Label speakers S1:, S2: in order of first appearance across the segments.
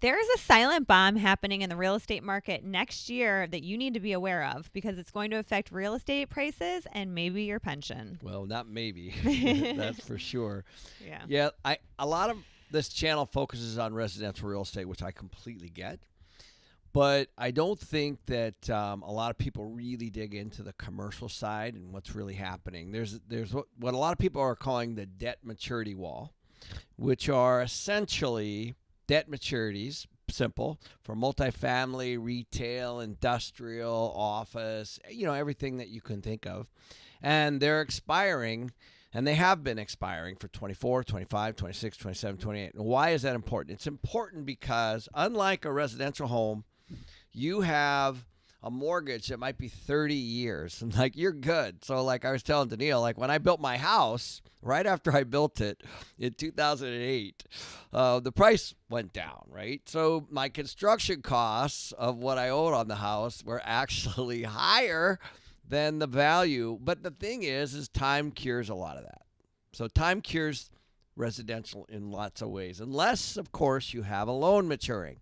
S1: There's a silent bomb happening in the real estate market next year that you need to be aware of because it's going to affect real estate prices and maybe your pension.
S2: Well, not maybe. That's for sure.
S1: Yeah.
S2: Yeah, a lot of this channel focuses on residential real estate, which I completely get. But I don't think that a lot of people really dig into the commercial side and what's really happening. There's what a lot of people are calling the debt maturity wall, which are essentially debt maturities, simple, for multifamily, retail, industrial, office, everything that you can think of. And they're expiring, and they have been expiring for 24, 25, 26, 27, 28. And why is that important? It's important because unlike a residential home, you have a mortgage that might be 30 years, and you're good. So I was telling Danille, when I built my house, right after I built it in 2008, the price went down, right? So my construction costs of what I owed on the house were actually higher than the value. But the thing is time cures a lot of that. So time cures residential in lots of ways, unless, of course, you have a loan maturing.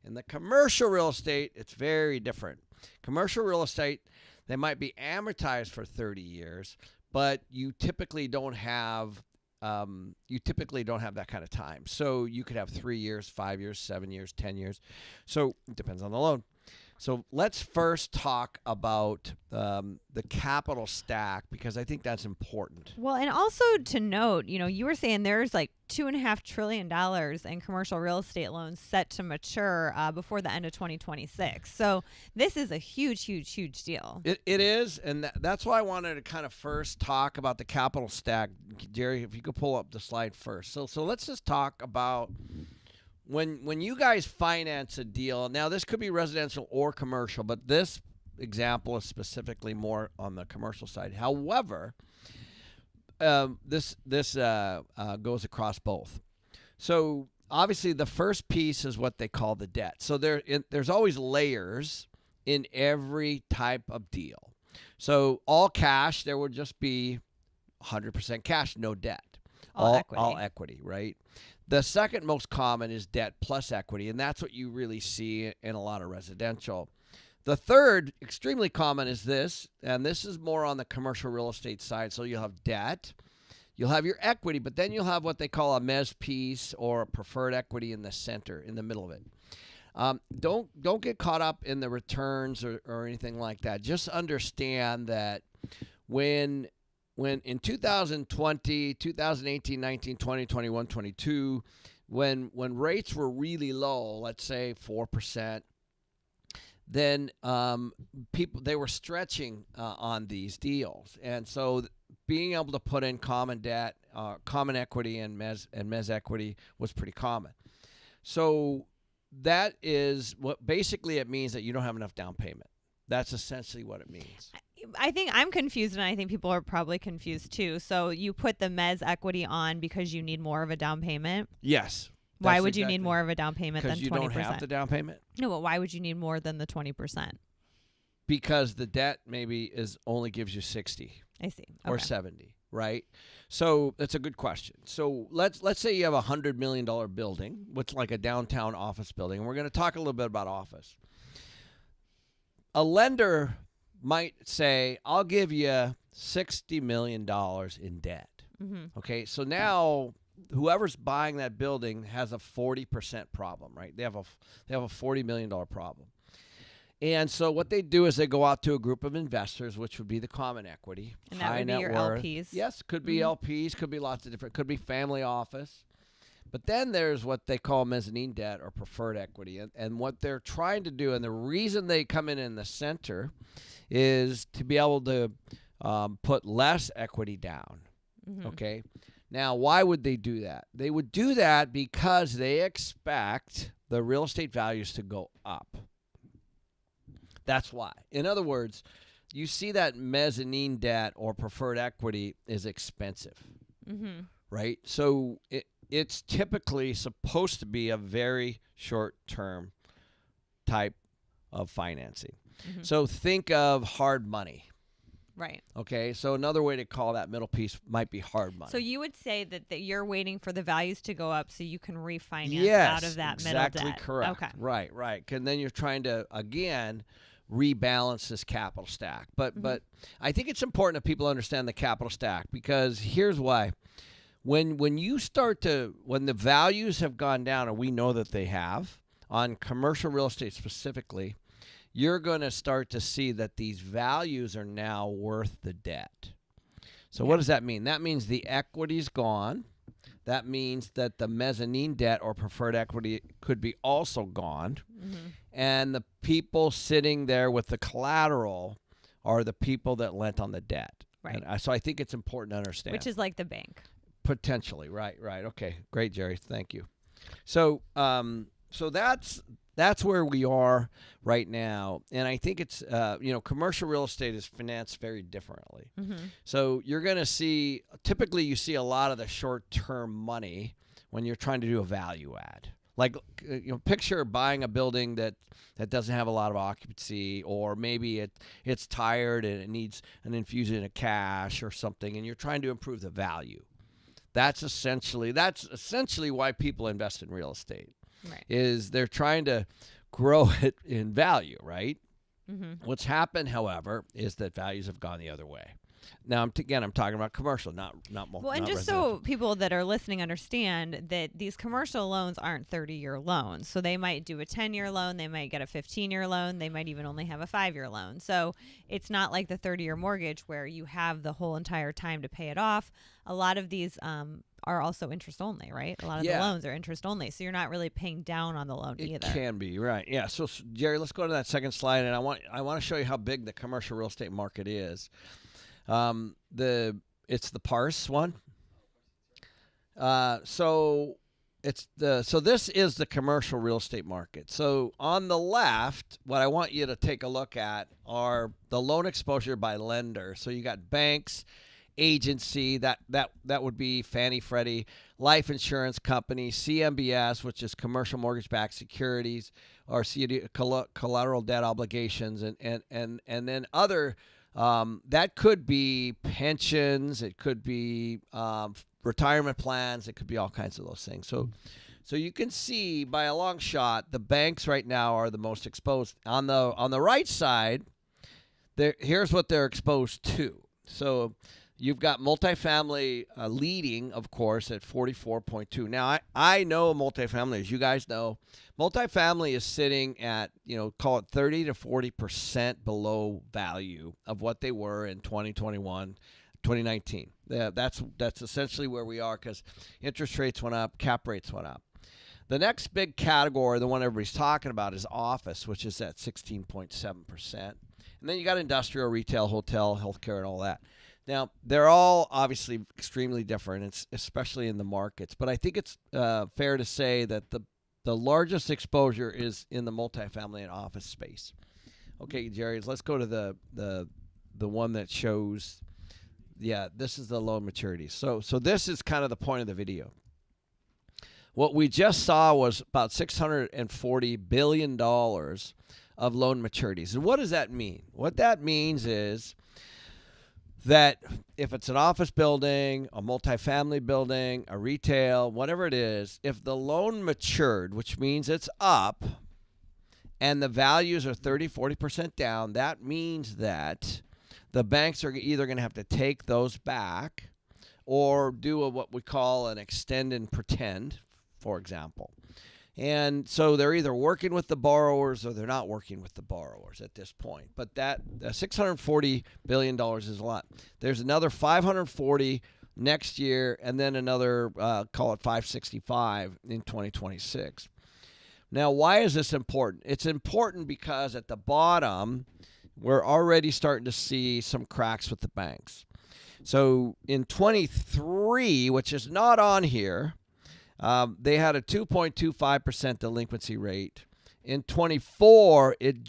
S2: In the commercial real estate, it's very different. Commercial real estate, they might be amortized for 30 years, but you typically don't have that kind of time. So you could have 3 years, 5 years, 7 years, 10 years. So it depends on the loan. So let's first talk about the capital stack, because I think that's important.
S1: Well, and also to note, you were saying there's $2.5 trillion in commercial real estate loans set to mature before the end of 2026. So this is a huge, huge, huge deal.
S2: It is, and that's why I wanted to kind of first talk about the capital stack. Jerry, if you could pull up the slide first. So let's just talk about when you guys finance a deal. Now, this could be residential or commercial, but this example is specifically more on the commercial side. However, this goes across both. So obviously, the first piece is what they call the debt. So there's always layers in every type of deal. So all cash, there would just be 100% cash, no debt. All equity, right? The second most common is debt plus equity, and that's what you really see in a lot of residential. The third, extremely common, is this, and this is more on the commercial real estate side. So you'll have debt, you'll have your equity, but then you'll have what they call a mezz piece or a preferred equity in the center, in the middle of it. Don't get caught up in the returns or anything like that. Just understand that when in 2020, 2018, 19, 20, 21, 22, when rates were really low, let's say 4%, then they were stretching on these deals. And so being able to put in common debt, common equity and mezz equity was pretty common. So that is what basically it means that you don't have enough down payment. That's essentially what it means.
S1: I think I'm confused, and I think people are probably confused too. So you put the mezz equity on because you need more of a down payment?
S2: Yes.
S1: Why would you need more of a down payment than 20%?
S2: Because you don't have the down payment?
S1: No, but why would you need more than the 20%?
S2: Because the debt maybe only gives you 60.
S1: I see. Okay.
S2: Or 70, right? So that's a good question. So let's say you have a $100 million building, which is like a downtown office building, and we're going to talk a little bit about office. A lender might say, I'll give you $60 million in debt. Mm-hmm. Okay, so now whoever's buying that building has a 40% problem, right? They have a $40 million problem. And so what they do is they go out to a group of investors, which would be the common equity.
S1: And that would be your LPs.
S2: Yes, could be LPs, could be lots of different, could be family office. But then there's what they call mezzanine debt or preferred equity. And what they're trying to do, and the reason they come in the center, is to be able to put less equity down. Mm-hmm. Okay? Now, why would they do that? They would do that because they expect the real estate values to go up. That's why. In other words, you see that mezzanine debt or preferred equity is expensive, right? So it's typically supposed to be a very short-term type of financing. Mm-hmm. So think of hard money,
S1: Right.
S2: Okay, so another way to call that middle piece might be hard money.
S1: So you would say that you're waiting for the values to go up so you can refinance
S2: Yes,
S1: out of that
S2: exactly
S1: middle debt.
S2: correct.
S1: Okay.
S2: Right. And then you're trying to, again, rebalance this capital stack. But I think it's important that people understand the capital stack, because here's why. When the values have gone down, and we know that they have, on commercial real estate specifically, you're going to start to see that these values are now worth the debt. So what does that mean? That means the equity's gone. That means that the mezzanine debt or preferred equity could be also gone. And the people sitting there with the collateral are the people that lent on the debt.
S1: Right.
S2: And so I think it's important to understand.
S1: Which is like the bank.
S2: Potentially. Right. Okay. Great, Jerry. Thank you. So that's where we are right now. And I think it's, commercial real estate is financed very differently. So you're going to see, typically you see a lot of the short-term money when you're trying to do a value add. Like, picture buying a building that doesn't have a lot of occupancy, or maybe it's tired and it needs an infusion of cash or something, and you're trying to improve the value. That's essentially why people invest in real estate.
S1: Right.
S2: Is they're trying to grow it in value, right? What's happened, however, is that values have gone the other way. Now, I'm talking about commercial, not
S1: well, and just so people that are listening understand that these commercial loans aren't 30-year loans. So they might do a 10-year loan, they might get a 15-year loan, they might even only have a 5-year loan. So it's not like the 30-year mortgage where you have the whole entire time to pay it off. A lot of these are also interest only, right? A lot of the loans are interest only. So you're not really paying down on the loan either.
S2: It can be, right. Yeah. So Jerry, let's go to that second slide, and I want to show you how big the commercial real estate market is. It's the parse one. So this is the commercial real estate market. So on the left, what I want you to take a look at are the loan exposure by lender. So you got banks, agency, that would be Fannie, Freddie, life insurance company, CMBS, which is commercial mortgage-backed securities, or collateral debt obligations, and then other. That could be pensions, it could be retirement plans, it could be all kinds of those things. So you can see by a long shot, the banks right now are the most exposed. On the right side, here's what they're exposed to. So you've got multifamily leading, of course, at 44.2. Now, I know multifamily, as you guys know. Multifamily is sitting at, call it 30 to 40% below value of what they were in 2021, 2019. That's essentially where we are, because interest rates went up, cap rates went up. The next big category, the one everybody's talking about, is office, which is at 16.7%. And then you got industrial, retail, hotel, healthcare, and all that. Now, they're all obviously extremely different, especially in the markets. But I think it's fair to say that the largest exposure is in the multifamily and office space. Okay, Jerry, let's go to the one that shows, this is the loan maturity. So this is kind of the point of the video. What we just saw was about $640 billion of loan maturities. And what does that mean? What that means is that if it's an office building, a multifamily building, a retail, whatever it is, if the loan matured, which means it's up, and the values are 30, 40% down, that means that the banks are either going to have to take those back or do what we call an extend and pretend, for example. And so they're either working with the borrowers or they're not working with the borrowers at this point. But that $640 billion is a lot. There's another $540 next year, and then another, call it $565 in 2026. Now, why is this important? It's important because at the bottom, we're already starting to see some cracks with the banks. So in 23, which is not on here, they had a 2.25% delinquency rate. In 24, it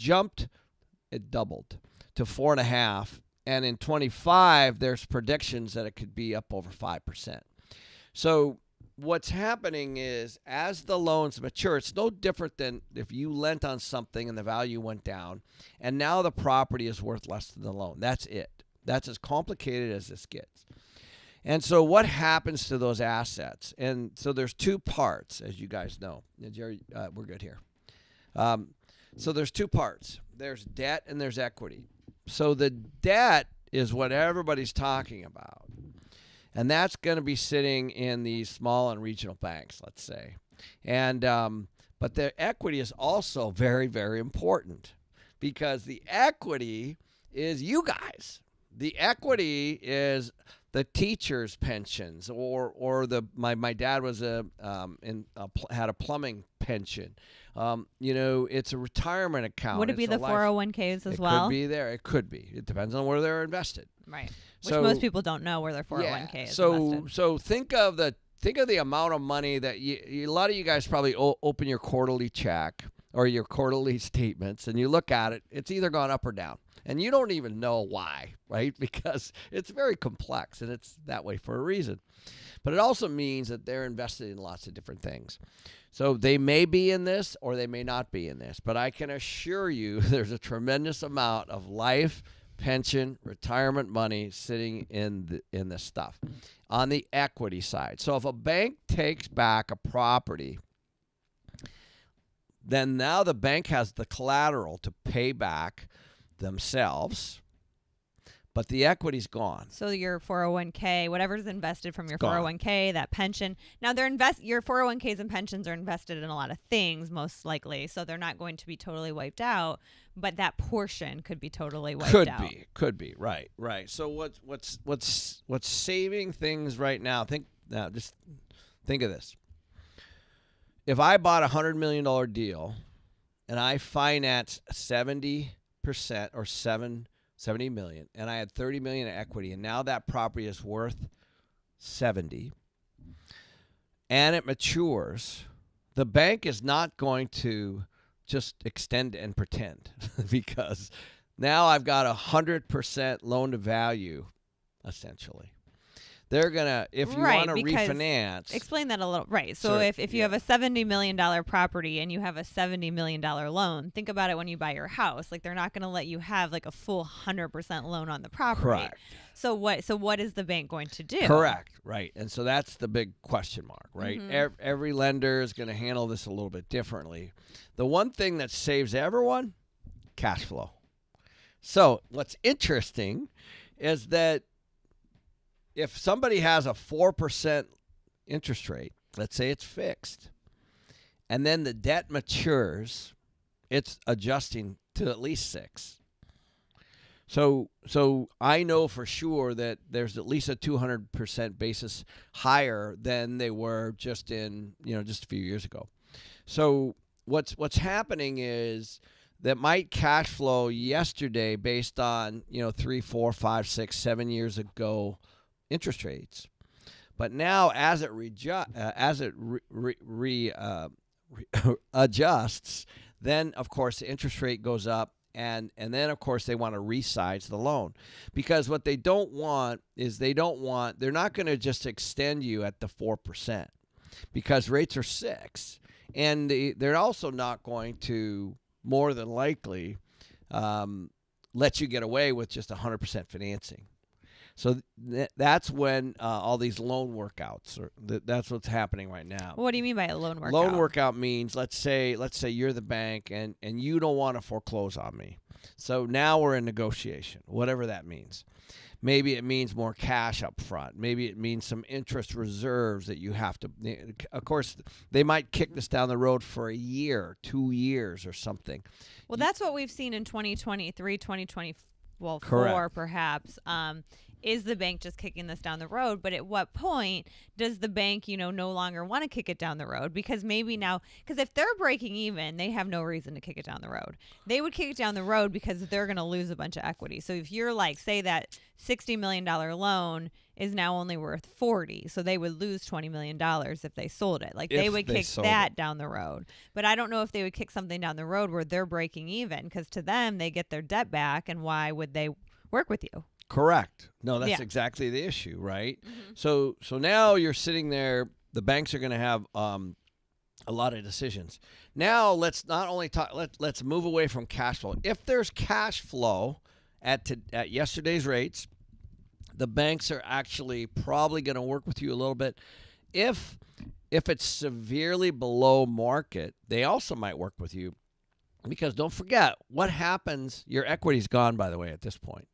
S2: doubled to 4.5%. And in 25, there's predictions that it could be up over 5%. So what's happening is, as the loans mature, it's no different than if you lent on something and the value went down, and now the property is worth less than the loan. That's it. That's as complicated as this gets. And so what happens to those assets? And so there's two parts, as you guys know. Jerry, we're good here. So there's two parts. There's debt and there's equity. So the debt is what everybody's talking about. And that's going to be sitting in these small and regional banks, let's say. And but the equity is also very, very important, because the equity is you guys. The equity is the teachers' pensions, or my dad was had a plumbing pension. It's a retirement account.
S1: Would it be the 401ks as well?
S2: It could be there. It could be. It depends on where they're invested.
S1: Right. Which most people don't know where their 401k is invested.
S2: So think of the amount of money that a lot of you guys probably open your quarterly check or your quarterly statements, and you look at it. It's either gone up or down. And you don't even know why, right? Because it's very complex, and it's that way for a reason. But it also means that they're invested in lots of different things. So they may be in this or they may not be in this. But I can assure you there's a tremendous amount of life, pension, retirement money sitting in this stuff on the equity side. So if a bank takes back a property, then now the bank has the collateral to pay back themselves, but the equity's gone.
S1: So your 401k, whatever's invested from your
S2: Gone.
S1: 401k, that pension. Now your 401ks and pensions are invested in a lot of things, most likely, so they're not going to be totally wiped out, but that portion could be totally wiped out.
S2: Could be. Right. So what's saving things right now? Just think of this. If I bought $100 million deal and I financed 70% or 70 million, and I had 30 million in equity, and now that property is worth 70, and it matures, the bank is not going to just extend and pretend because now I've got 100% loan to value, essentially. They're going to, if you want to refinance.
S1: Explain that a little. Right. So
S2: Sure,
S1: if you have a $70 million property and you have a $70 million loan, think about it when you buy your house. Like, they're not going to let you have like a full 100% loan on the property.
S2: Correct.
S1: So what is the bank going to do?
S2: Correct. Right. And so that's the big question mark, right?
S1: Mm-hmm.
S2: Every lender is going to handle this a little bit differently. The one thing that saves everyone, cash flow. So what's interesting is that if somebody has a 4% interest rate, let's say it's fixed, and then the debt matures, it's adjusting to at least 6. So I know for sure that there's at least a 200% basis higher than they were just a few years ago. So what's happening is that might cash flow yesterday based on 3, 4, 5, 6, 7 years ago interest rates, but now as it adjusts, then of course the interest rate goes up, and then of course they want to resize the loan, because what they don't want is they're not going to just extend you at the 4% because rates are 6, and they're also not going to more than likely let you get away with just 100% financing. So that's when all these loan workouts that's what's happening right now.
S1: What do you mean by a loan workout?
S2: Loan workout means let's say you're the bank and you don't want to foreclose on me. So now we're in negotiation, whatever that means. Maybe it means more cash up front. Maybe it means some interest reserves that you have to. Of course, they might kick this down the road for a year, 2 years, or something.
S1: Well, that's what we've seen in 2023, 2024,
S2: Correct.
S1: Perhaps. Is the bank just kicking this down the road? But at what point does the bank, no longer want to kick it down the road? Because maybe now, because if they're breaking even, they have no reason to kick it down the road. They would kick it down the road because they're going to lose a bunch of equity. So if you're like, say that $60 million loan is now only worth 40, so they would lose $20 million if they sold it. Like, they would kick that down the road. But I don't know if they would kick something down the road where they're breaking even, because to them, they get their debt back, and why would they work with you?
S2: Correct. No, that's exactly the issue, right? Mm-hmm. So now you're sitting there. The banks are going to have a lot of decisions. Now let's not only talk. Let's move away from cash flow. If there's cash flow at yesterday's rates, the banks are actually probably going to work with you a little bit. If it's severely below market, they also might work with you, because don't forget what happens. Your equity's gone, by the way, at this point.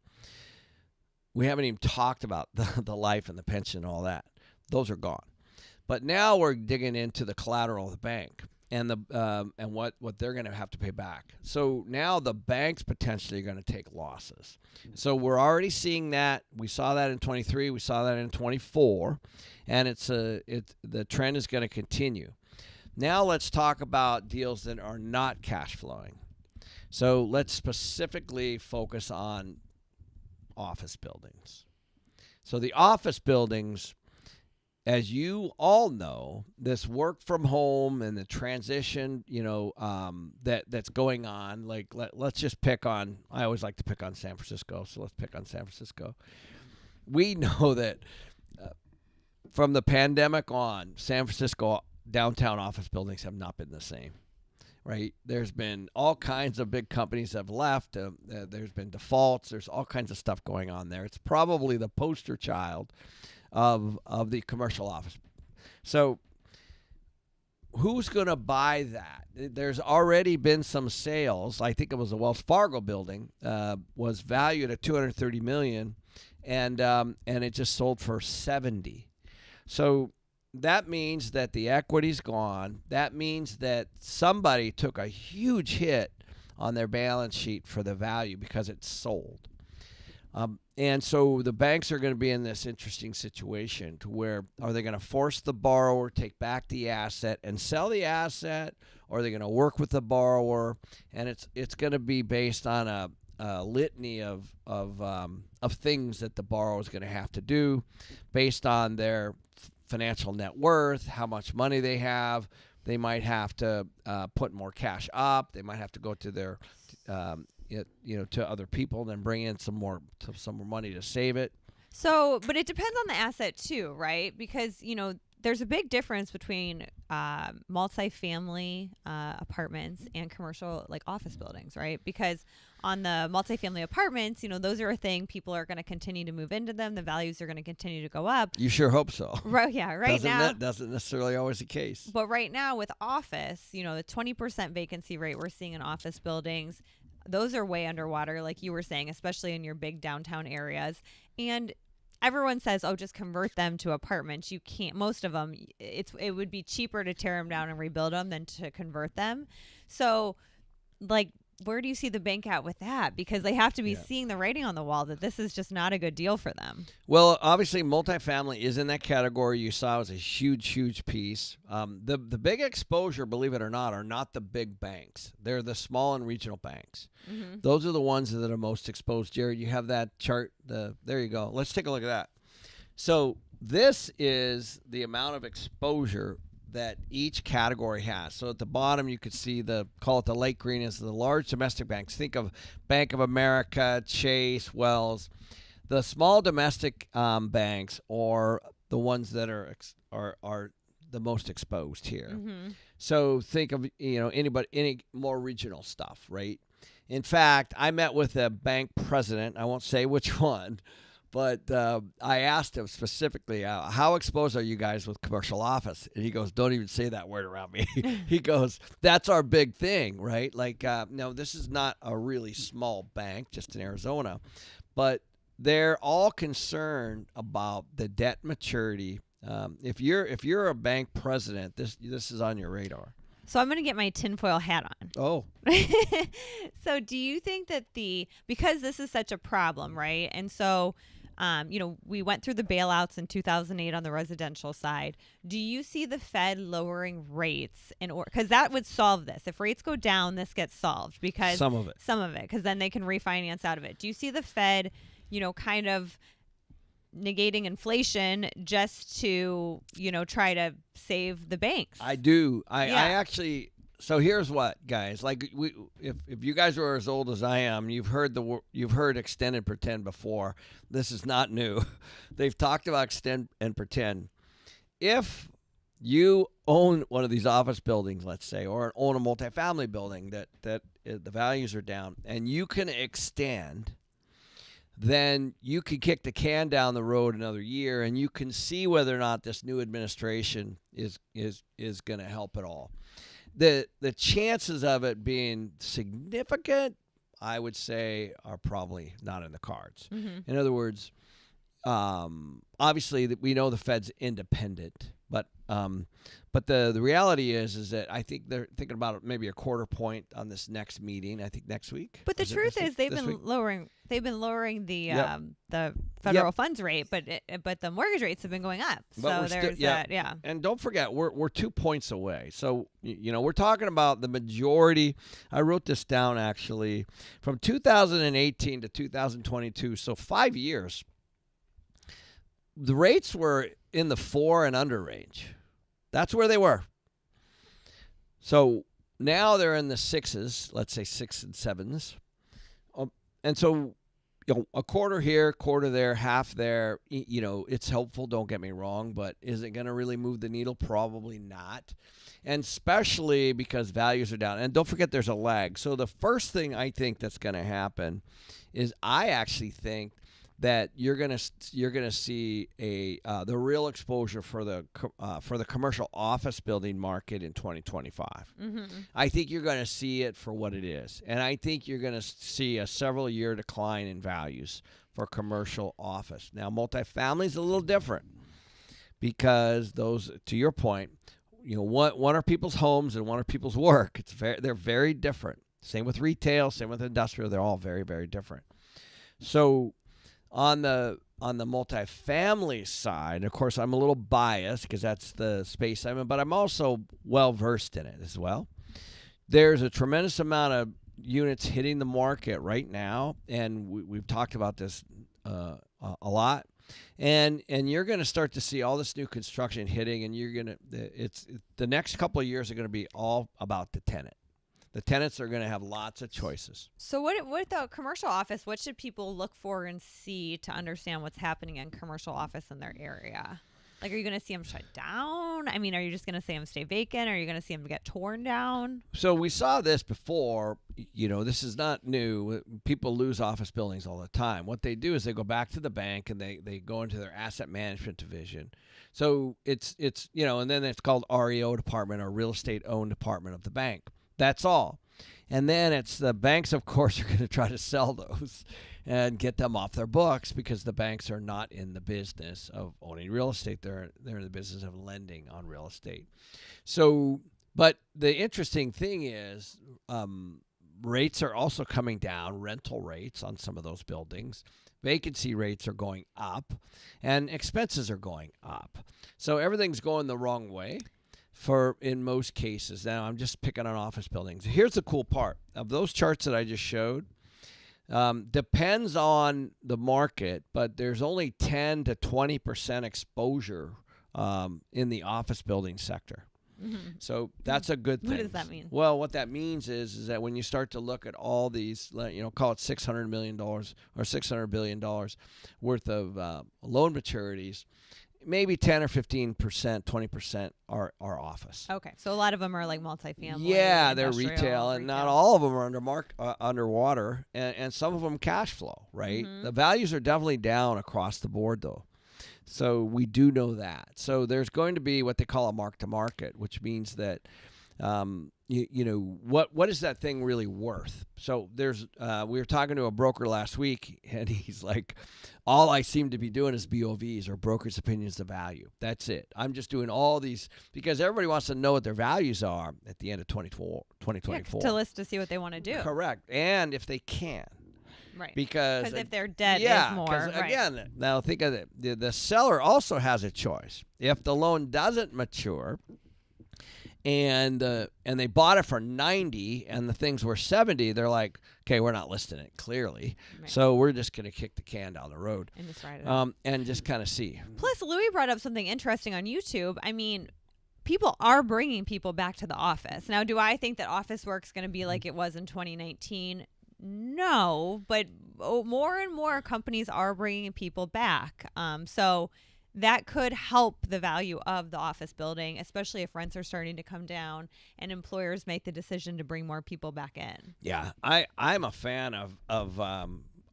S2: We haven't even talked about the life and the pension and all that. Those are gone. But now we're digging into the collateral of the bank and what they're going to have to pay back. So now the banks potentially are going to take losses. So we're already seeing that. We saw that in 23. We saw that in 24, and the trend is going to continue. Now let's talk about deals that are not cash flowing. So let's specifically focus on office buildings. So the office buildings, as you all know, this work from home and the transition, that's going on. Like let's just pick on. I always like to pick on San Francisco, so let's pick on San Francisco. We know that from the pandemic on, San Francisco downtown office buildings have not been the same. Right? There's been all kinds of big companies that have left. There's been defaults. There's all kinds of stuff going on there. It's probably the poster child of the commercial office. So who's going to buy that? There's already been some sales. I think it was the Wells Fargo building was valued at $230 million, and it just sold for $70. So that means that the equity's gone. That means that somebody took a huge hit on their balance sheet for the value because it's sold. And so the banks are going to be in this interesting situation to where, are they going to force the borrower to take back the asset and sell the asset, or are they going to work with the borrower? And it's going to be based on a litany of things that the borrower is going to have to do based on their financial net worth, how much money they have. They might have to put more cash up. They might have to go to their to other people and then bring in some more money to save it.
S1: So, but it depends on the asset too, right? Because, there's a big difference between multifamily apartments and commercial, like office buildings, right? Because on the multifamily apartments, those are a thing. People are going to continue to move into them. The values are going to continue to go up.
S2: You sure hope so.
S1: Right? Yeah. Right now,
S2: that doesn't necessarily always the case.
S1: But right now with office, the 20% vacancy rate we're seeing in office buildings, those are way underwater, like you were saying, especially in your big downtown areas. And everyone says, oh, just convert them to apartments. You can't. Most of them, it would be cheaper to tear them down and rebuild them than to convert them. So, like, where do you see the bank at with that? Because they have to be seeing the writing on the wall that this is just not a good deal for them.
S2: Well, obviously, multifamily is in that category. You saw it was a huge, huge piece. The big exposure, believe it or not, are not the big banks. They're the small and regional banks. Mm-hmm. Those are the ones that are most exposed. Jared, you have that chart. There you go. Let's take a look at that. So this is the amount of exposure that each category has. So at the bottom, you could see call it the light green, is the large domestic banks. Think of Bank of America, Chase, Wells. The small domestic banks are the ones that are the most exposed here. Mm-hmm. So think of any more regional stuff, right? In fact, I met with a bank president. I won't say which one. But I asked him specifically, how exposed are you guys with commercial office? And he goes, don't even say that word around me. He goes, that's our big thing, right? Like, no, this is not a really small bank, just in Arizona. But they're all concerned about the debt maturity. If you're a bank president, this is on your radar.
S1: So I'm going to get my tinfoil hat on.
S2: Oh.
S1: So do you think that because this is such a problem, right? And so, we went through the bailouts in 2008 on the residential side. Do you see the Fed lowering rates because that would solve this? If rates go down, this gets solved because
S2: some of it,
S1: because then they can refinance out of it. Do you see the Fed, kind of negating inflation just to, try to save the banks?
S2: I do. I actually. So here's what, guys. Like, if you guys are as old as I am, you've heard extend and pretend before. This is not new. They've talked about extend and pretend. If you own one of these office buildings, let's say, or own a multifamily building that the values are down, and you can extend, then you can kick the can down the road another year, and you can see whether or not this new administration is going to help at all. The chances of it being significant, I would say, are probably not in the cards.
S1: Mm-hmm.
S2: In other words, obviously we know the Fed's independent, but the reality is that I think they're thinking about maybe a quarter point on this next meeting. I think next week.
S1: But the truth is, they've been lowering the federal funds rate, but the mortgage rates have been going up. So there's that. Yeah.
S2: And don't forget, we're 2 points away. So we're talking about the majority. I wrote this down actually from 2018 to 2022. So 5 years. The rates were in the 4 and under range. That's where they were. So now they're in the 6s, let's say 6 and 7s. And so, a quarter here, quarter there, half there, it's helpful, don't get me wrong, but is it going to really move the needle? Probably not. And especially because values are down. And don't forget there's a lag. So the first thing I think that's going to happen is I actually think that you're gonna see the real exposure for the commercial office building market in 2025.
S1: Mm-hmm.
S2: I think you're going to see it for what it is, and I think you're going to see a several-year decline in values for commercial office. Now, multifamily is a little different because those, to your point, one are people's homes and one are people's work. They're very different. Same with retail, same with industrial. They're all very, very different. So on the multifamily side, of course, I'm a little biased because that's the space I'm in, but I'm also well versed in it as well. There's a tremendous amount of units hitting the market right now, and we've talked about this a lot. And you're going to start to see all this new construction hitting, and the next couple of years are going to be all about the tenant. The tenants are going to have lots of choices.
S1: So what the commercial office, what should people look for and see to understand what's happening in commercial office in their area? Like, are you going to see them shut down? I mean, are you just going to see them stay vacant? Are you going to see them get torn down?
S2: So we saw this before. This is not new. People lose office buildings all the time. What they do is they go back to the bank and they go into their asset management division. So it's and then it's called REO department, or real estate owned department of the bank. That's all. And then it's the banks, of course, are going to try to sell those and get them off their books because the banks are not in the business of owning real estate. They're in the business of lending on real estate. So, but the interesting thing is rates are also coming down, rental rates on some of those buildings. Vacancy rates are going up, and expenses are going up. So everything's going the wrong way. In most cases. Now, I'm just picking on office buildings. Here's the cool part. Of those charts that I just showed, depends on the market, but there's only 10 to 20% exposure in the office building sector.
S1: Mm-hmm.
S2: So that's a good thing.
S1: What does that mean?
S2: Well, what that means is that when you start to look at all these, call it $600 million or $600 billion worth of loan maturities, maybe 10 or 15%, 20% are office.
S1: Okay, so a lot of them are like multifamily.
S2: Yeah, they're retail, and not all of them are underwater, and some of them cash flow, right?
S1: Mm-hmm.
S2: The values are definitely down across the board, though. So we do know that. So there's going to be what they call a mark-to-market, which means that what is that thing really worth? So there's we were talking to a broker last week, and he's like, all I seem to be doing is BOVs, or brokers' opinions of value. That's it. I'm just doing all these because everybody wants to know what their values are at the end of 2024.
S1: To list to see what they want to do.
S2: Correct. And if they can.
S1: Right.
S2: Because
S1: if they're dead,
S2: is
S1: more. Right.
S2: Again, now think of it. The seller also has a choice. If the loan doesn't mature, and they bought it for 90 and the things were 70, they're like, okay, we're not listing it, clearly. Right. So we're just going to kick the can down the road
S1: and just write it out.
S2: And just kind of see.
S1: Plus, Louis brought up something interesting on YouTube. I mean, people are bringing people back to the office. Now, do I think that office work's going to be like it was in 2019? No, but more and more companies are bringing people back. So that could help the value of the office building, especially if rents are starting to come down and employers make the decision to bring more people back in.
S2: Yeah, I'm a fan of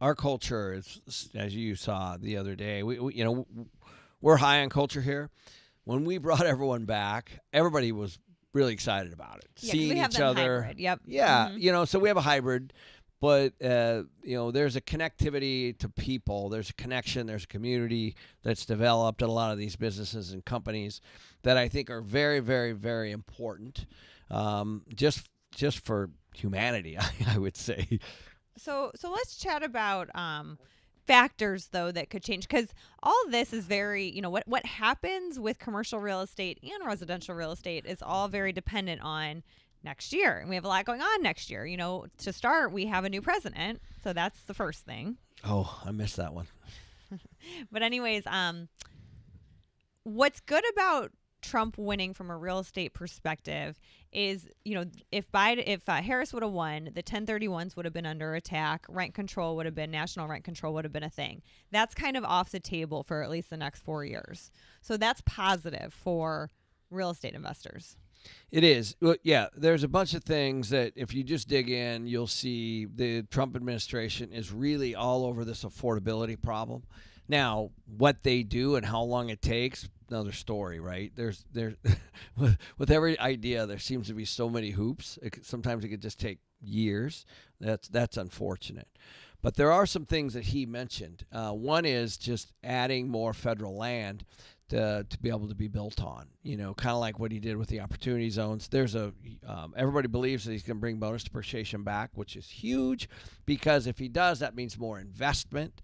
S2: our culture is, as you saw the other day, we're high on culture here. When we brought everyone back, everybody was really excited about it.
S1: Yeah, 'cause
S2: Seeing
S1: we have
S2: each
S1: them
S2: other.
S1: hybrid. Yep.
S2: Yeah,
S1: Mhm.
S2: so we have a hybrid, but there's a connectivity to people. There's a connection. There's a community that's developed at a lot of these businesses and companies that I think are very, very, very important. Just for humanity, I would say.
S1: So let's chat about factors though that could change, because all of this is very, what happens with commercial real estate and residential real estate is all very dependent on next year. And we have a lot going on next year. To start, we have a new president, so that's the first thing.
S2: Oh, I missed that one.
S1: But anyways, what's good about Trump winning from a real estate perspective is, if Harris would have won, the 1031s would have been under attack. National rent control would have been a thing. That's kind of off the table for at least the next 4 years. So that's positive for real estate investors.
S2: It is. Well, yeah, there's a bunch of things that if you just dig in, you'll see the Trump administration is really all over this affordability problem. Now, what they do and how long it takes, another story, right? There's with every idea, there seems to be so many hoops. Sometimes it could just take years. That's unfortunate. But there are some things that he mentioned. One is just adding more federal land to be able to be built on, kind of like what he did with the opportunity zones. There's everybody believes that he's going to bring bonus depreciation back, which is huge, because if he does, that means more investment.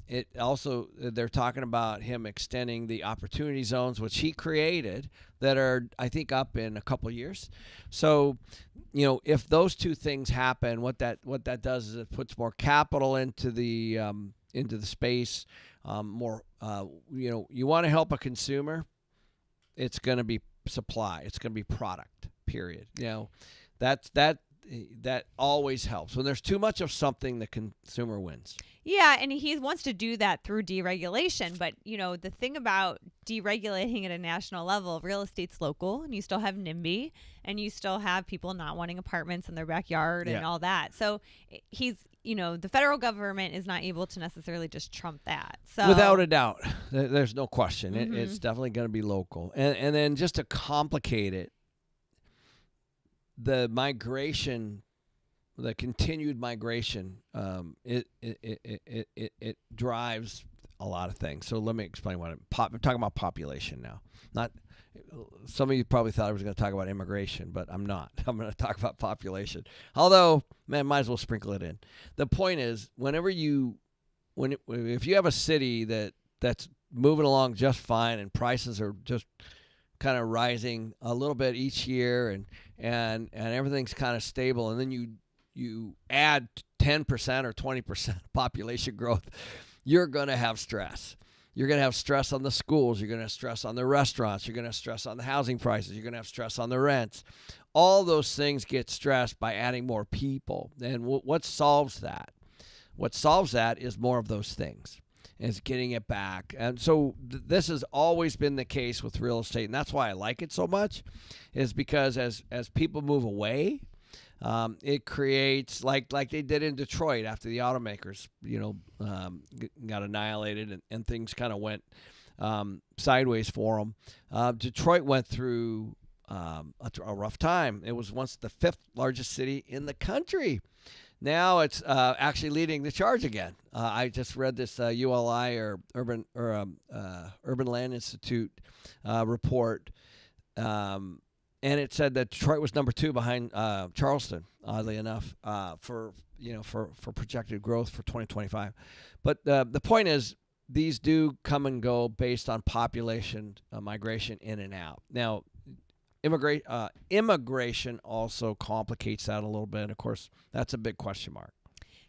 S2: It also, they're talking about him extending the opportunity zones, which he created, that are, I think, up in a couple of years. So, if those two things happen, what that does is it puts more capital into the space. More, you want to help a consumer, it's going to be supply. It's going to be product, period. That always helps. When there's too much of something, the consumer wins.
S1: Yeah, and he wants to do that through deregulation. But, the thing about deregulating at a national level, real estate's local, and you still have NIMBY, and you still have people not wanting apartments in their backyard and all that. So the federal government is not able to necessarily just trump that. So
S2: without a doubt, there's no question.
S1: Mm-hmm.
S2: It's definitely going to be local. And then just to complicate it, the continued migration, it drives a lot of things. So let me explain what I'm talking about. Population now. Not some of you probably thought I was going to talk about immigration, but I'm not. I'm going to talk about population. Although, man, might as well sprinkle it in. The point is, if you have a city that's moving along just fine and prices are just kind of rising a little bit each year and everything's kind of stable, and then you add 10% or 20% population growth, you're going to have stress. You're going to have stress on the schools. You're going to have stress on the restaurants. You're going to have stress on the housing prices. You're going to have stress on the rents. All those things get stressed by adding more people. And what solves that? What solves that is more of those things. Is getting it back. And so this has always been the case with real estate, and that's why I like it so much, is because as people move away, it creates, like they did in Detroit after the automakers got annihilated and things kind of went sideways for them. Detroit went through a rough time. It was once the 5th largest city in the country. Now it's actually leading the charge again. I just read this ULI or Urban Land Institute report, and it said that Detroit was number 2 behind Charleston. Oddly enough, for projected growth for 2025. But the point is, these do come and go based on population migration in and out. Now, immigration also complicates that a little bit. Of course, that's a big question mark.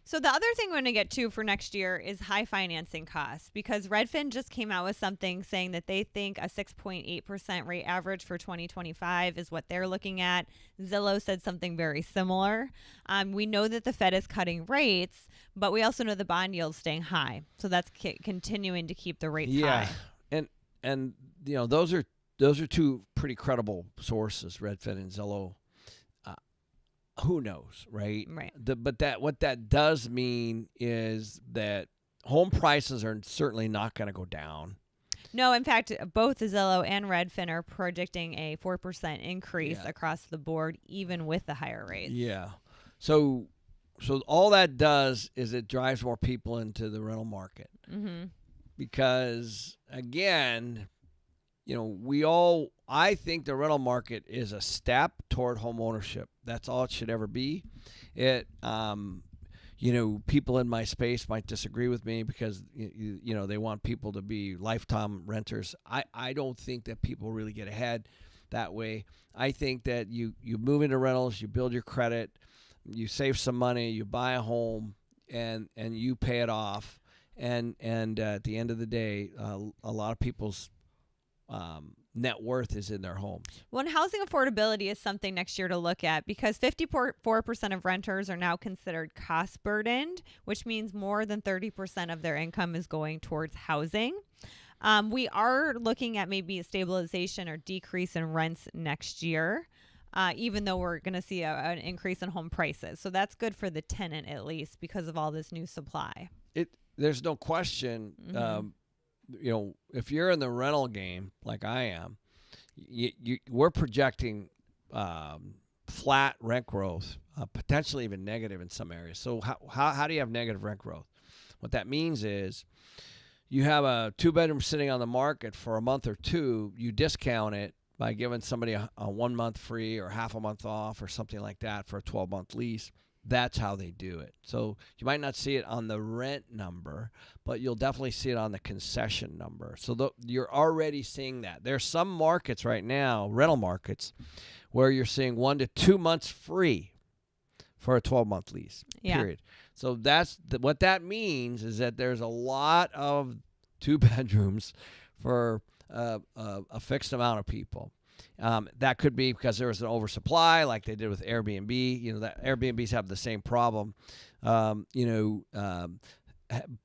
S1: So the other thing we're going to get to for next year is high financing costs, because Redfin just came out with something saying that they think a 6.8% rate average for 2025 is what they're looking at. Zillow said something very similar. We know that the Fed is cutting rates, but we also know the bond yield's staying high. So that's continuing to keep the rates high.
S2: And those are two pretty credible sources, Redfin and Zillow. who knows, right?
S1: Right.
S2: But what that does mean is that home prices are certainly not going to go down.
S1: No, in fact, both Zillow and Redfin are predicting a 4% increase across the board, even with the higher rates.
S2: Yeah. So all that does is it drives more people into the rental market.
S1: Mm-hmm.
S2: Because, again, I think the rental market is a step toward home ownership. That's all it should ever be. People in my space might disagree with me because, they want people to be lifetime renters. I don't think that people really get ahead that way. I think that you move into rentals, you build your credit, you save some money, you buy a home, and you pay it off. And at the end of the day, a lot of people's net worth is in their homes.
S1: Well, and housing affordability is something next year to look at because 54% of renters are now considered cost burdened, which means more than 30% of their income is going towards housing. We are looking at maybe a stabilization or decrease in rents next year, even though we're going to see an increase in home prices. So that's good for the tenant, at least, because of all this new supply.
S2: There's no question. If you're in the rental game like I am, we're projecting flat rent growth, potentially even negative in some areas. So how do you have negative rent growth? What that means is you have a 2-bedroom sitting on the market for a month or two, you discount it by giving somebody a 1 month free or half a month off or something like that for a 12-month lease. That's how they do it. So you might not see it on the rent number, but you'll definitely see it on the concession number. So you're already seeing that. There's some markets right now, rental markets, where you're seeing 1 to 2 months free for a 12-month lease, period. So what that means is that there's a lot of 2 bedrooms for a fixed amount of people. That could be because there was an oversupply, like they did with Airbnb. That Airbnbs have the same problem.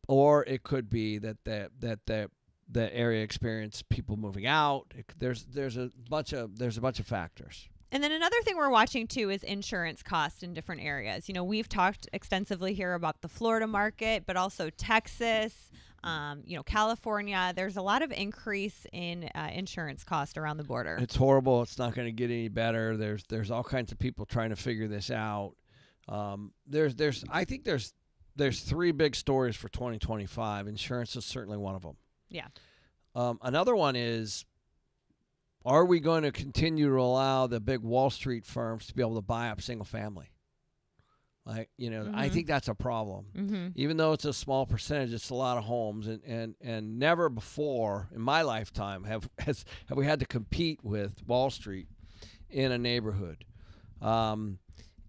S2: Or it could be that the area experienced people moving out. There's a bunch of factors.
S1: And then another thing we're watching too is insurance costs in different areas. We've talked extensively here about the Florida market, but also Texas. California, there's a lot of increase in insurance cost around the border.
S2: It's horrible. It's not going to get any better. There's all kinds of people trying to figure this out. I think there's 3 big stories for 2025. Insurance is certainly one of them.
S1: Yeah.
S2: Another one is, are we going to continue to allow the big Wall Street firms to be able to buy up single family? I think that's a problem.
S1: Mm-hmm.
S2: Even though it's a small percentage, it's a lot of homes, and never before in my lifetime have we had to compete with Wall Street in a neighborhood. And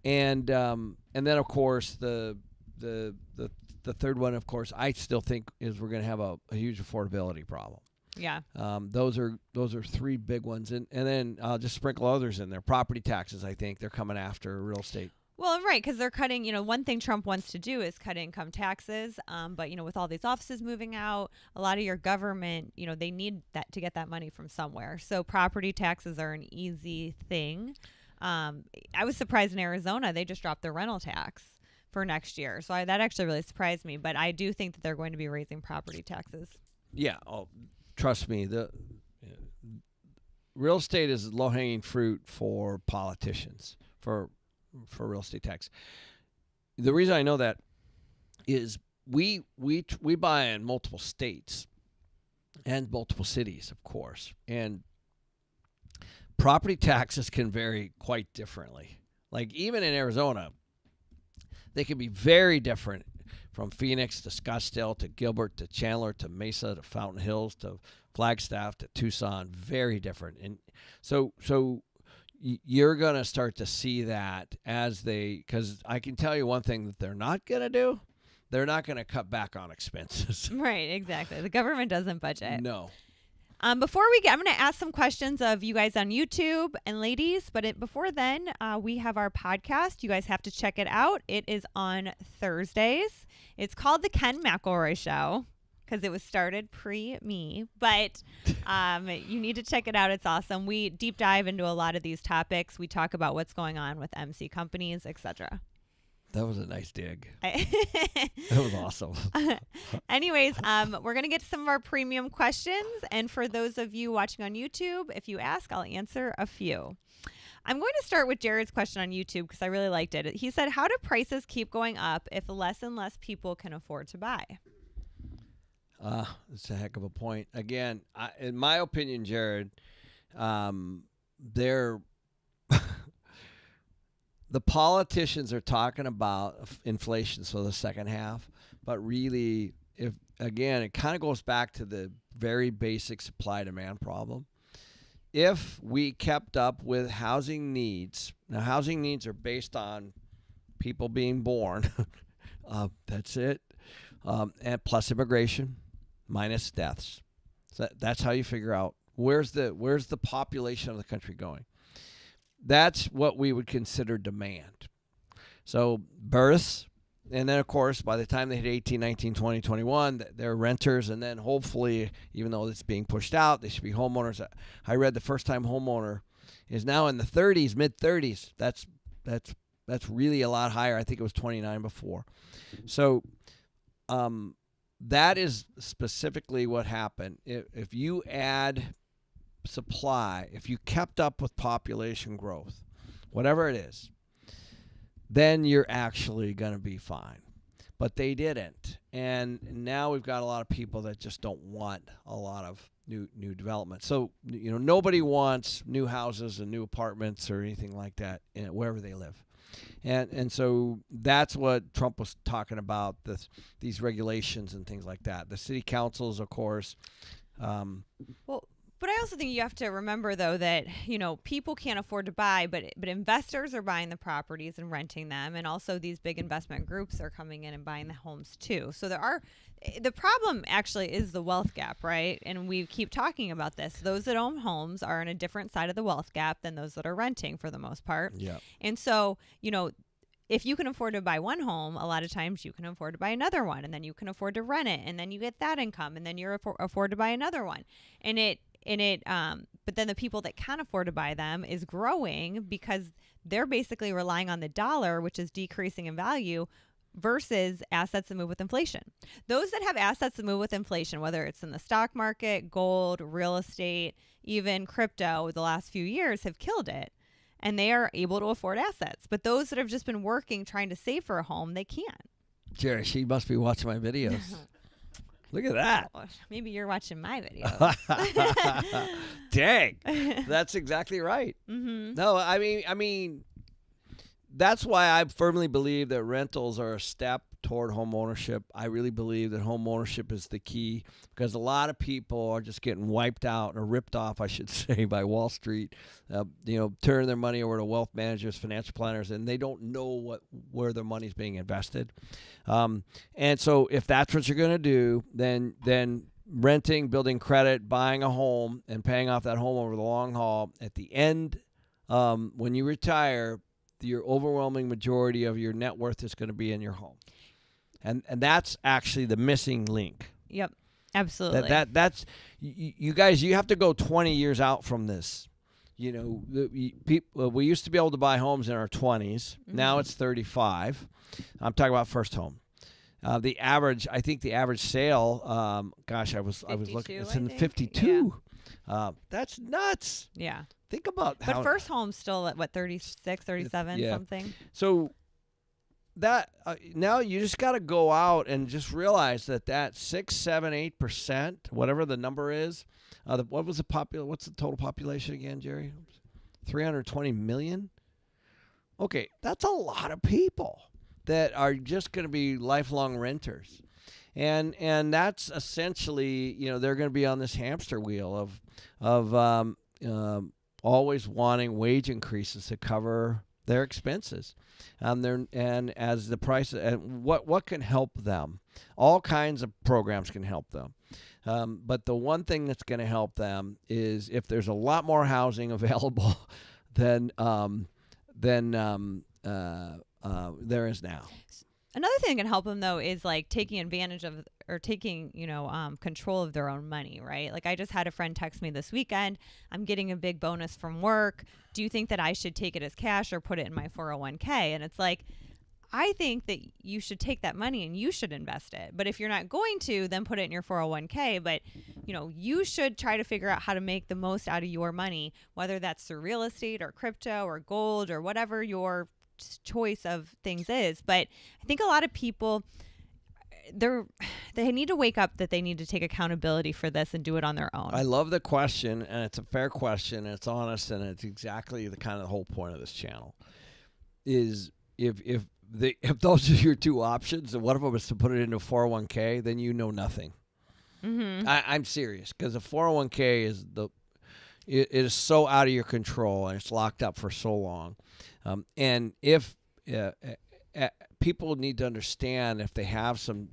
S2: then of course the third one, of course, I still think is we're going to have a huge affordability problem.
S1: Yeah.
S2: Those are 3 big ones, and then I'll just sprinkle others in there. Property taxes, I think they're coming after real estate.
S1: Well, right, because they're cutting, one thing Trump wants to do is cut income taxes. But, with all these offices moving out, a lot of your government, they need that to get that money from somewhere. So property taxes are an easy thing. I was surprised in Arizona, they just dropped their rental tax for next year. So that actually really surprised me. But I do think that they're going to be raising property taxes.
S2: Yeah. Oh, trust me. The real estate is low-hanging fruit for politicians, for real estate tax. The reason I know that is we buy in multiple states and multiple cities, of course, and property taxes can vary quite differently. Like even in Arizona, they can be very different from Phoenix to Scottsdale to Gilbert to Chandler to Mesa to Fountain Hills to Flagstaff to Tucson. Very different, and so you're going to start to see that because I can tell you one thing that they're not going to do. They're not going to cut back on expenses.
S1: Right, exactly. The government doesn't budget.
S2: No.
S1: Before we get, I'm going to ask some questions of you guys on YouTube and ladies, but before then, we have our podcast. You guys have to check it out. It is on Thursdays. It's called The Ken McElroy Show. because it was started pre-me, but you need to check it out. It's awesome. We deep dive into a lot of these topics. We talk about what's going on with MC companies, etc.
S2: That was a nice dig. That was awesome.
S1: Anyways, we're going to get to some of our premium questions. And for those of you watching on YouTube, if you ask, I'll answer a few. I'm going to start with Jared's question on YouTube because I really liked it. He said, how do prices keep going up if less and less people can afford to buy?
S2: That's a heck of a point. Again, in my opinion, Jared, they're the politicians are talking about inflation, so the second half, but really, it kind of goes back to the very basic supply-demand problem. If we kept up with housing needs, now housing needs are based on people being born, that's it, and plus immigration, minus deaths. So that's how you figure out where's the population of the country going. That's what we would consider demand. So births, and then, of course, by the time they hit 18, 19, 20, 21, they're renters, and then hopefully, even though it's being pushed out, they should be homeowners. I read the first-time homeowner is now in the 30s, mid-30s. That's really a lot higher. I think it was 29 before. So that is specifically what happened. If you add supply, if you kept up with population growth, whatever it is, then you're actually going to be fine. But they didn't. And now we've got a lot of people that just don't want a lot of new development. So, nobody wants new houses and new apartments or anything like that wherever they live. And so that's what Trump was talking about, these regulations and things like that. The city councils, of course.
S1: But I also think you have to remember, though, that, people can't afford to buy, but investors are buying the properties and renting them. And also these big investment groups are coming in and buying the homes, too. So the problem actually is the wealth gap, right? And we keep talking about this. Those that own homes are on a different side of the wealth gap than those that are renting for the most part.
S2: Yeah.
S1: And so, if you can afford to buy one home, a lot of times you can afford to buy another one, and then you can afford to rent it, and then you get that income, and then you're afford to buy another one. But then the people that can afford to buy them is growing because they're basically relying on the dollar, which is decreasing in value, versus assets that move with inflation. Those that have assets that move with inflation, whether it's in the stock market, gold, real estate, even crypto, the last few years have killed it. And they are able to afford assets. But those that have just been working, trying to save for a home, they can't.
S2: Jerry, she must be watching my videos. Look at that.
S1: Well, maybe you're watching my videos.
S2: Dang. That's exactly right.
S1: Mm-hmm.
S2: No, I mean, that's why I firmly believe that rentals are a step toward home ownership. I really believe that home ownership is the key because a lot of people are just getting wiped out or ripped off, I should say, by Wall Street, turning their money over to wealth managers, financial planners, and they don't know where their money's being invested. And so if that's what you're going to do, then renting, building credit, buying a home, and paying off that home over the long haul, at the end, when you retire, your overwhelming majority of your net worth is going to be in your home. And that's actually the missing link.
S1: Yep, absolutely.
S2: That's you guys. You have to go 20 years out from this. We used to be able to buy homes in our 20s. Mm-hmm. Now it's 35. I'm talking about first home. I think the average sale. I was looking. It's in 52. Yeah. That's nuts.
S1: Yeah.
S2: Think about
S1: But first home's still at 36, 37, something.
S2: So that now you just got to go out and just realize that 6, 7, 8%, whatever the number is. What's the total population again, Jerry? 320 million. Okay, that's a lot of people that are just going to be lifelong renters, and that's essentially they're going to be on this hamster wheel of always wanting wage increases to cover their expenses, and as the price and what can help them, all kinds of programs can help them, but the one thing that's going to help them is if there's a lot more housing available than there is now.
S1: Another thing that can help them though is like taking advantage of or taking, control of their own money, right? Like I just had a friend text me this weekend, I'm getting a big bonus from work. Do you think that I should take it as cash or put it in my 401k? And it's like, I think that you should take that money and you should invest it. But if you're not going to, then put it in your 401k. But, you should try to figure out how to make the most out of your money, whether that's through real estate or crypto or gold or whatever your choice of things is. But I think a lot of people, they need to wake up that they need to take accountability for this and do it on their own.
S2: I love the question, and it's a fair question, and it's honest, and it's exactly the kind of the whole point of this channel is if those are your two options, and one of them is to put it into a 401k, then you know nothing.
S1: Mm-hmm.
S2: I'm serious, because a 401k it is so out of your control, and it's locked up for so long. And if people need to understand, if they have some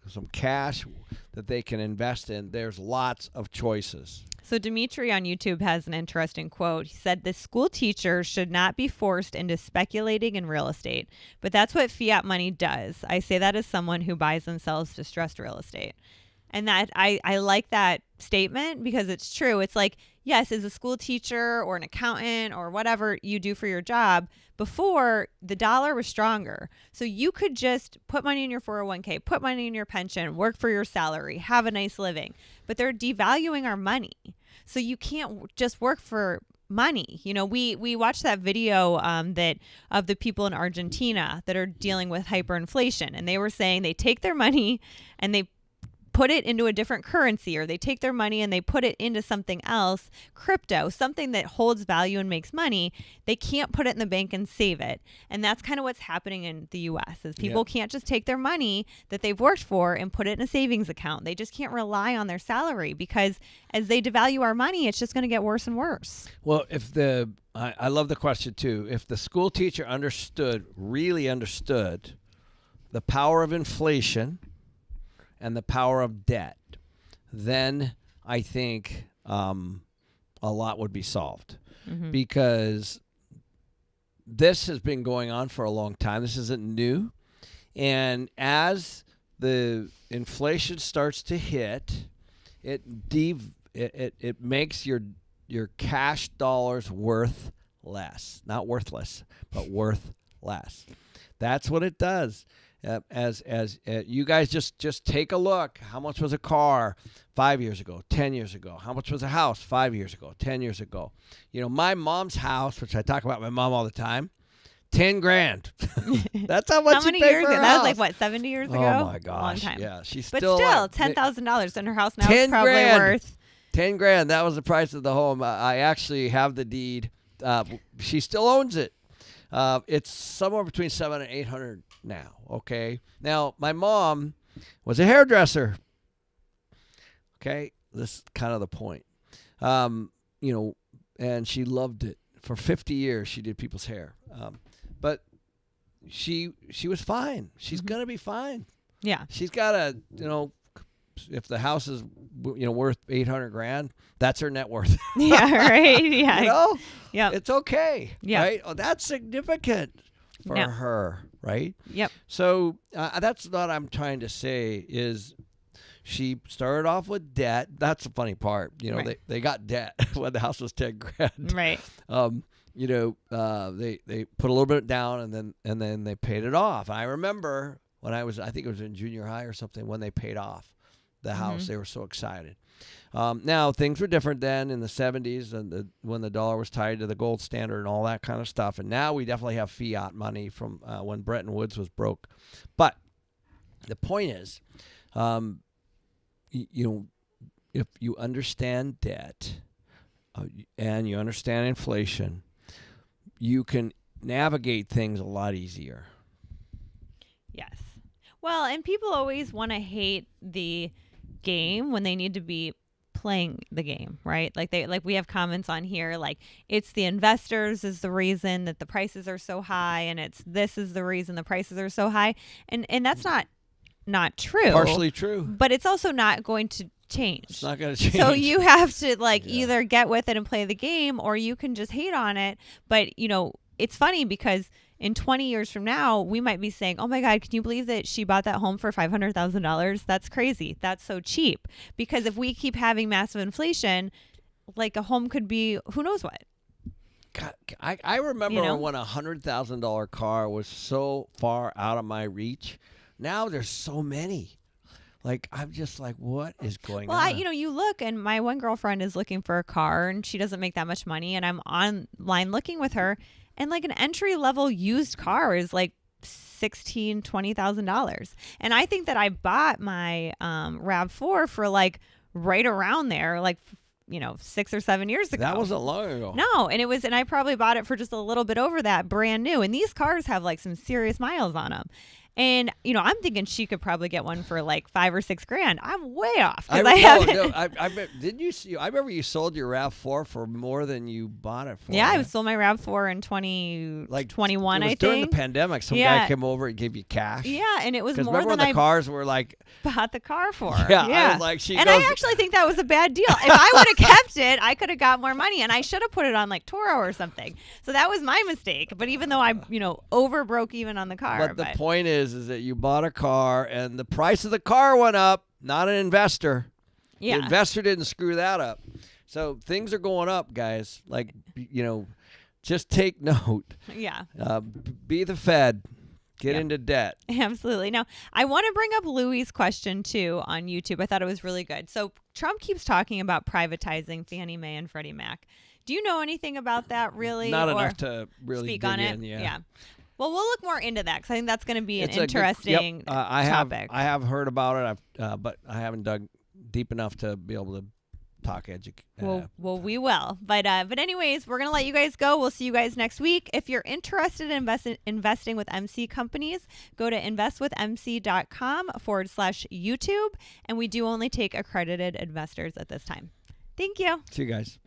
S2: some cash that they can invest in, there's lots of choices.
S1: So Dimitri on YouTube has an interesting quote. He said, "The school teacher should not be forced into speculating in real estate, but that's what fiat money does. I say that as someone who buys and sells distressed real estate." And that I like that statement because it's true. It's like, yes, as a school teacher or an accountant or whatever you do for your job, before the dollar was stronger. So you could just put money in your 401k, put money in your pension, work for your salary, have a nice living. But they're devaluing our money. So you can't just work for money. We watched that video that of the people in Argentina that are dealing with hyperinflation. And they were saying they take their money and they put it into a different currency, or they take their money and they put it into something else, crypto, something that holds value and makes money. They can't put it in the bank and save it. And that's kind of what's happening in the US is people can't just take their money that they've worked for and put it in a savings account. They just can't rely on their salary because as they devalue our money, it's just going to get worse and worse.
S2: Well, I love the question too. If the school teacher really understood the power of inflation and the power of debt, then I think a lot would be solved.
S1: Mm-hmm.
S2: Because this has been going on for a long time. This isn't new. And as the inflation starts to hit, it makes your cash dollars worth less. Not worthless, but worth less. That's what it does. As you guys just take a look. How much was a car 5 years ago, 10 years ago? How much was a house 5 years ago, 10 years ago? My mom's house, which I talk about my mom all the time, $10,000. That's how much.
S1: How many
S2: you pay
S1: years
S2: for
S1: ago?
S2: a
S1: That
S2: house.
S1: was like what, 70 years ago?
S2: Oh my gosh!
S1: Long time.
S2: Yeah, she's
S1: but
S2: still
S1: $10,000, and her house now is probably worth
S2: $10,000. That was the price of the home. I actually have the deed. She still owns it. It's somewhere between $700 and $800 now. Okay. Now my mom was a hairdresser. Okay, this is kind of the point. And she loved it. For 50 years, she did people's hair. But she was fine. She's gonna be fine.
S1: Yeah.
S2: She's got if the house is worth $800,000, that's her net worth.
S1: Yeah. Right. Yeah. Yeah.
S2: It's okay.
S1: Yeah.
S2: Right. Oh, that's significant for her. Right.
S1: Yep.
S2: So that's what I'm trying to say is she started off with debt. That's the funny part.
S1: Right.
S2: They got debt when the house was $10,000.
S1: Right.
S2: They put a little bit down and then they paid it off. I remember when I think it was in junior high or something, when they paid off the house.
S1: Mm-hmm.
S2: They were so excited. Now things were different then in the 70s and when the dollar was tied to the gold standard and all that kind of stuff. And now we definitely have fiat money from when Bretton Woods was broke. But the point is, if you understand debt and you understand inflation, you can navigate things a lot easier.
S1: Yes. Well, and people always want to hate the game when they need to be playing the game, right? Like we have comments on here like it's the investors is the reason that the prices are so high, and this is the reason the prices are so high, and that's not true.
S2: Partially true.
S1: But it's also not going to change.
S2: It's not going to change.
S1: So you have to either get with it and play the game, or you can just hate on it. But it's funny because in 20 years from now, we might be saying, oh my God, can you believe that she bought that home for $500,000? That's crazy. That's so cheap. Because if we keep having massive inflation, like a home could be who knows what.
S2: God, I remember when a $100,000 car was so far out of my reach. Now there's so many. Like, I'm just like, what is going on?
S1: Well, you look, and my one girlfriend is looking for a car, and she doesn't make that much money, and I'm online looking with her, and like an entry-level used car is like $16,000, $20,000. And I think that I bought my RAV4 for like right around there, like 6 or 7 years ago.
S2: That wasn't long ago.
S1: No, and I probably bought it for just a little bit over that, brand new. And these cars have like some serious miles on them. And I'm thinking she could probably get one for like $5,000 or $6,000. I'm way off. I
S2: didn't you see? I remember you sold your RAV4 for more than you bought it for.
S1: Yeah,
S2: right?
S1: I sold my RAV4 in 2021. I think
S2: during the pandemic. Some guy came over and gave you cash.
S1: Yeah, and it was more
S2: remember
S1: than
S2: when the cars were like
S1: bought the car for.
S2: Yeah, I was like,
S1: I actually think that was a bad deal. If I would have kept it, I could have got more money, and I should have put it on like Toro or something. So that was my mistake. But even though I over broke even on the car.
S2: But the point is that you bought a car and the price of the car went up, not an investor.
S1: Yeah.
S2: The investor didn't screw that up. So things are going up, guys. Like, just take note.
S1: Yeah.
S2: Be the Fed. Get into debt.
S1: Absolutely. Now, I want to bring up Louie's question, too, on YouTube. I thought it was really good. So Trump keeps talking about privatizing Fannie Mae and Freddie Mac. Do you know anything about that, really?
S2: Not enough to really
S1: speak
S2: dig
S1: on it?
S2: in, yeah.
S1: Well, we'll look more into that because I think that's going to be an interesting topic.
S2: I have heard about it, but I haven't dug deep enough to be able to talk
S1: Well, we will. But anyways, we're going to let you guys go. We'll see you guys next week. If you're interested in investing with MC companies, go to investwithmc.com/YouTube. And we do only take accredited investors at this time. Thank you.
S2: See you guys.